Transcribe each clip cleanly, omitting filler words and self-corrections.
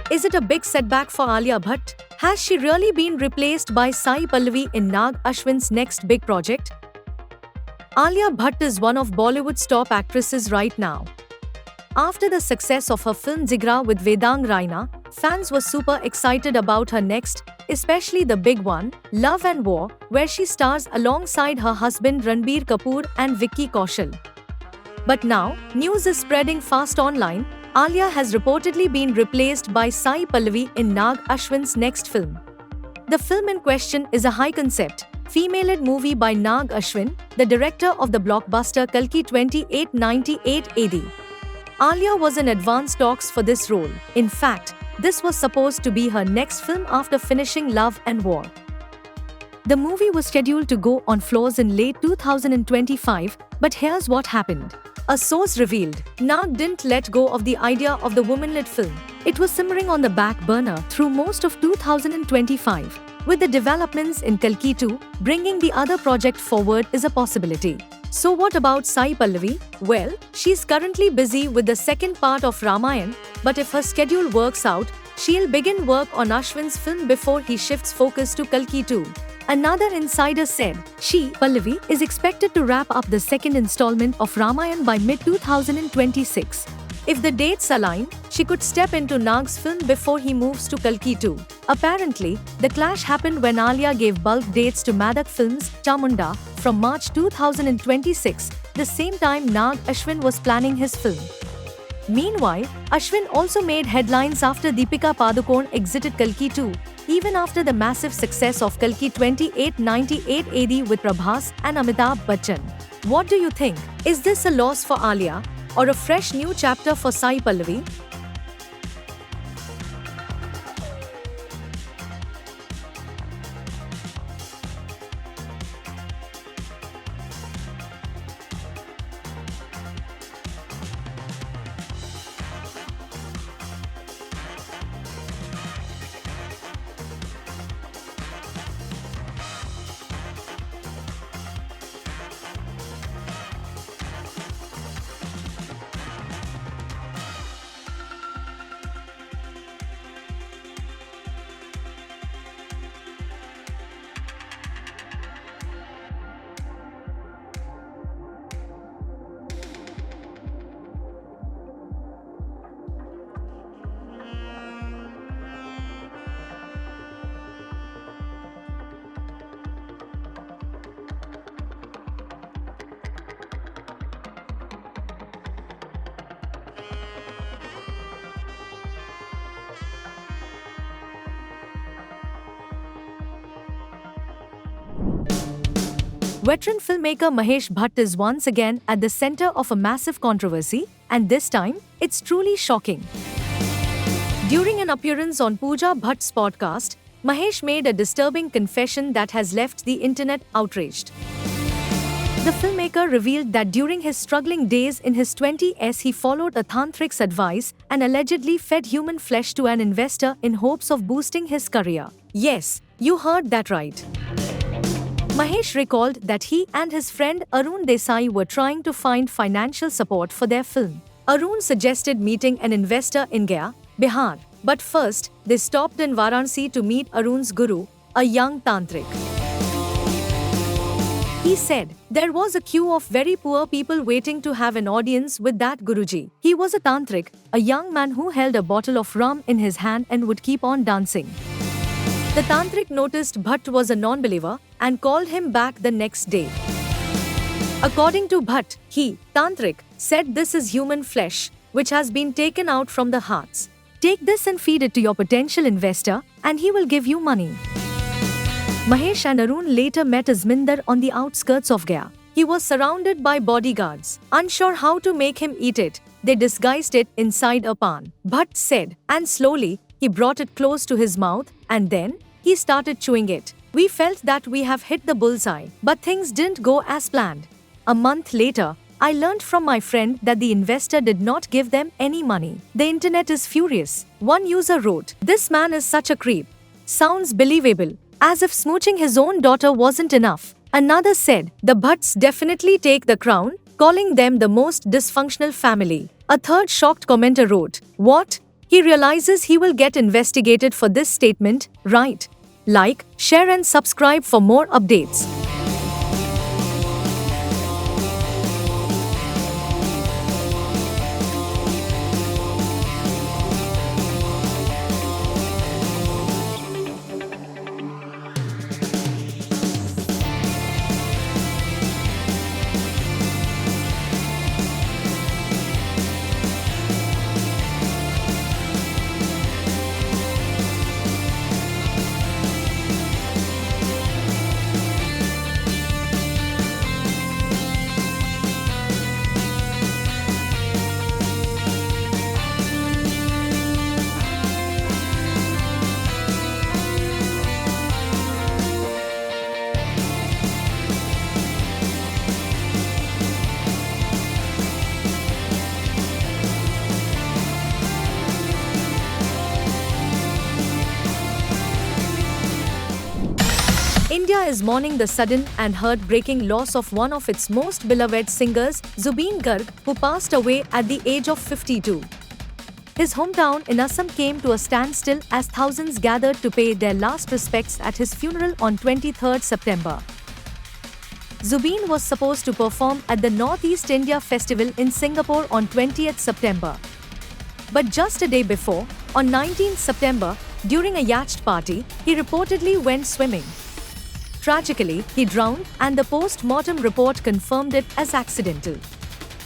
Is it a big setback for Alia Bhatt? Has she really been replaced by Sai Pallavi in Nag Ashwin's next big project? Alia Bhatt is one of Bollywood's top actresses right now. After the success of her film Jigra with Vedang Raina, fans were super excited about her next, especially the big one, Love and War, where she stars alongside her husband Ranbir Kapoor and Vicky Kaushal. But now, news is spreading fast online. Alia has reportedly been replaced by Sai Pallavi in Nag Ashwin's next film. The film in question is a high-concept, female-led movie by Nag Ashwin, the director of the blockbuster Kalki 2898 AD. Alia was in advanced talks for this role. In fact, this was supposed to be her next film after finishing Love and War. The movie was scheduled to go on floors in late 2025, but here's what happened. A source revealed, Nag didn't let go of the idea of the woman-led film. It was simmering on the back burner through most of 2025. With the developments in Kalki 2, bringing the other project forward is a possibility. So what about Sai Pallavi? Well, she's currently busy with the second part of Ramayan, but if her schedule works out, she'll begin work on Ashwin's film before he shifts focus to Kalki 2. Another insider said, she, Pallavi, is expected to wrap up the second installment of Ramayan by mid-2026. If the dates align, she could step into Nag's film before he moves to Kalki 2. Apparently, the clash happened when Alia gave bulk dates to Madak Films, Chamunda, from March 2026, the same time Nag Ashwin was planning his film. Meanwhile, Ashwin also made headlines after Deepika Padukone exited Kalki 2, even after the massive success of Kalki 2898 AD with Prabhas and Amitabh Bachchan. What do you think? Is this a loss for Alia, or a fresh new chapter for Sai Pallavi? Veteran filmmaker Mahesh Bhatt is once again at the center of a massive controversy, and this time, it's truly shocking. During an appearance on Pooja Bhatt's podcast, Mahesh made a disturbing confession that has left the internet outraged. The filmmaker revealed that during his struggling days in his 20s he followed a tantric's advice and allegedly fed human flesh to an investor in hopes of boosting his career. Yes, you heard that right. Mahesh recalled that he and his friend Arun Desai were trying to find financial support for their film. Arun suggested meeting an investor in Gaya, Bihar, but first, they stopped in Varanasi to meet Arun's guru, a young tantric. He said, there was a queue of very poor people waiting to have an audience with that Guruji. He was a tantric, a young man who held a bottle of rum in his hand and would keep on dancing. The tantric noticed Bhatt was a non-believer and called him back the next day. According to Bhatt, he, tantric, said this is human flesh, which has been taken out from the hearts. Take this and feed it to your potential investor, and he will give you money. Mahesh and Arun later met Azminder on the outskirts of Gaya. He was surrounded by bodyguards. Unsure how to make him eat it, they disguised it inside a pan. Bhatt said, and slowly, he brought it close to his mouth, and then, he started chewing it. We felt that we have hit the bullseye, but things didn't go as planned. A month later, I learned from my friend that the investor did not give them any money. The internet is furious. One user wrote, "This man is such a creep. Sounds believable. As if smooching his own daughter wasn't enough." Another said, "The Bhatts definitely take the crown," calling them the most dysfunctional family. A third shocked commenter wrote, "What? he realizes he will get investigated for this statement, right? Like, share and subscribe for more updates. India is mourning the sudden and heartbreaking loss of one of its most beloved singers, Zubeen Garg, who passed away at the age of 52. His hometown in Assam came to a standstill as thousands gathered to pay their last respects at his funeral on 23 September. Zubeen was supposed to perform at the Northeast India Festival in Singapore on 20th September. But just a day before, on 19th September, during a yacht party, he reportedly went swimming. Tragically, he drowned, and the post-mortem report confirmed it as accidental.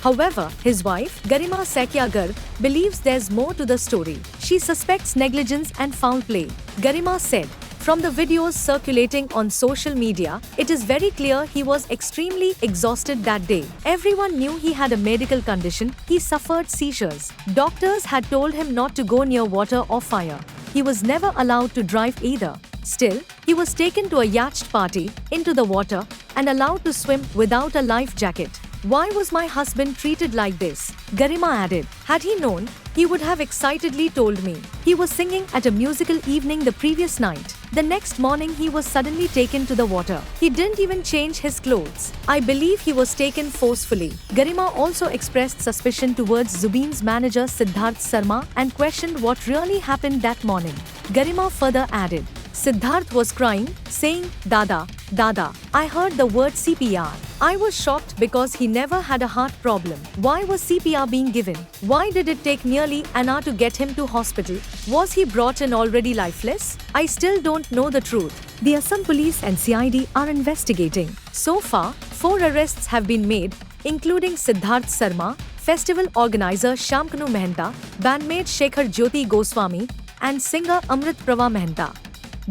However, his wife, Garima Saikia Garg, believes there's more to the story. She suspects negligence and foul play. Garima said, "From the videos circulating on social media, it is very clear he was extremely exhausted that day. Everyone knew he had a medical condition. He suffered seizures. Doctors had told him not to go near water or fire. He was never allowed to drive either. Still, he was taken to a yacht party, into the water, and allowed to swim without a life jacket. Why was my husband treated like this?" Garima added. "Had he known, he would have excitedly told me. He was singing at a musical evening the previous night. The next morning he was suddenly taken to the water. He didn't even change his clothes. I believe he was taken forcefully." Garima also expressed suspicion towards Zubeen's manager Siddharth Sarma and questioned what really happened that morning. Garima further added, "Siddharth was crying, saying, 'Dada, Dada.' I heard the word CPR. I was shocked because he never had a heart problem. Why was CPR being given? Why did it take nearly an hour to get him to hospital? Was he brought in already lifeless? I still don't know the truth." The Assam police and CID are investigating. So far, 4 arrests have been made, including Siddharth Sarma, festival organizer Shamkanu Mehta, bandmate Shekhar Jyoti Goswami, and singer Amrit Prava Mehta.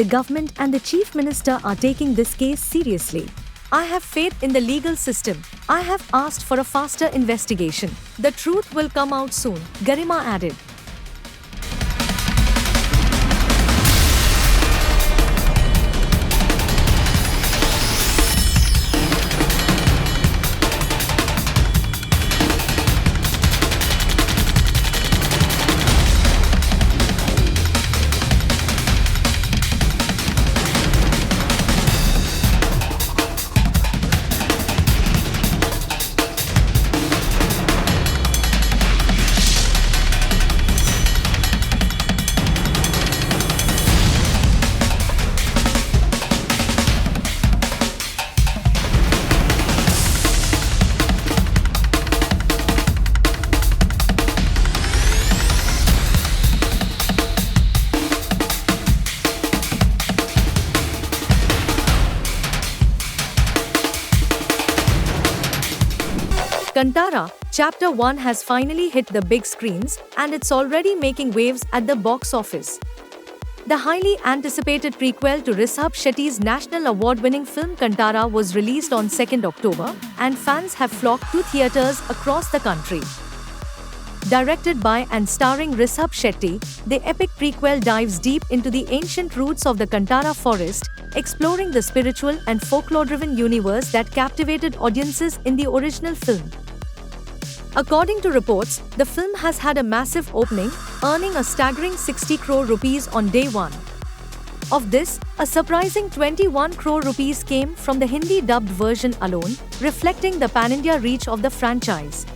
The government and the chief minister are taking this case seriously. "I have faith in the legal system. I have asked for a faster investigation. The truth will come out soon," Garima added. Kantara, Chapter 1 has finally hit the big screens, and it's already making waves at the box office. The highly anticipated prequel to Rishabh Shetty's national award-winning film Kantara was released on 2nd October, and fans have flocked to theaters across the country. Directed by and starring Rishabh Shetty, the epic prequel dives deep into the ancient roots of the Kantara forest, exploring the spiritual and folklore-driven universe that captivated audiences in the original film. According to reports, the film has had a massive opening, earning a staggering 60 crore rupees on day one. Of this, a surprising 21 crore rupees came from the Hindi dubbed version alone, reflecting the pan-India reach of the franchise.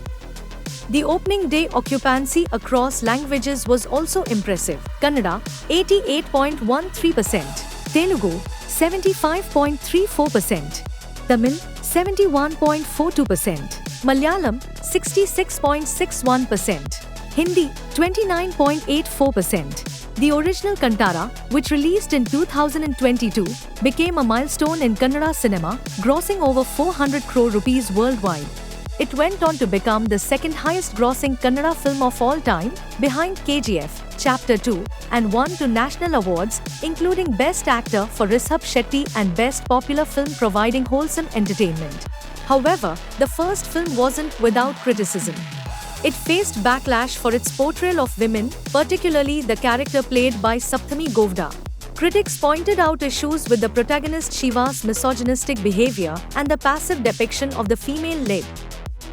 The opening day occupancy across languages was also impressive. Kannada 88.13%, Telugu 75.34%, Tamil 71.42%, Malayalam 66.61%, Hindi 29.84%. The original Kantara, which released in 2022, became a milestone in Kannada cinema, grossing over 400 crore rupees worldwide. It went on to become the second highest grossing Kannada film of all time, behind KGF, Chapter 2, and won 2 national awards, including Best Actor for Rishabh Shetty and Best Popular Film, providing wholesome entertainment. However, the first film wasn't without criticism. It faced backlash for its portrayal of women, particularly the character played by Saptami Govda. Critics pointed out issues with the protagonist Shiva's misogynistic behavior and the passive depiction of the female lead.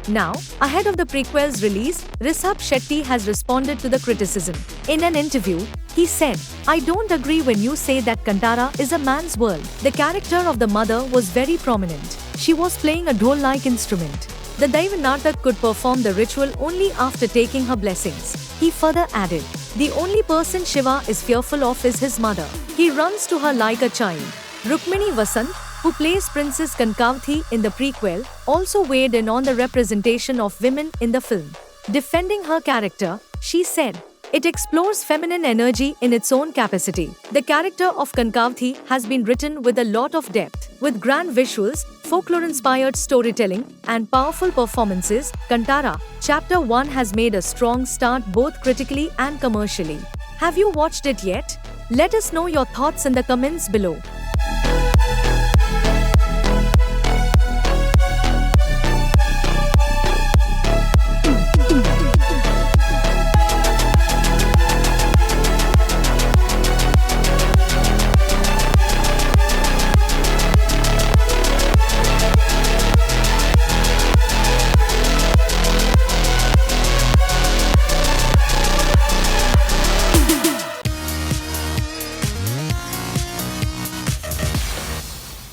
Now, ahead of the prequel's release, Rishabh Shetty has responded to the criticism. In an interview, he said, "I don't agree when you say that Kantara is a man's world. The character of the mother was very prominent. She was playing a dhol-like instrument. The Daiva Natak could perform the ritual only after taking her blessings." He further added, "The only person Shiva is fearful of is his mother. He runs to her like a child." Rukmini Vasant, who plays Princess Kankavathi in the prequel, also weighed in on the representation of women in the film. Defending her character, she said, "It explores feminine energy in its own capacity. The character of Kankavathi has been written with a lot of depth. With grand visuals, folklore-inspired storytelling, and powerful performances, Kantara, Chapter 1 has made a strong start both critically and commercially." Have you watched it yet? Let us know your thoughts in the comments below.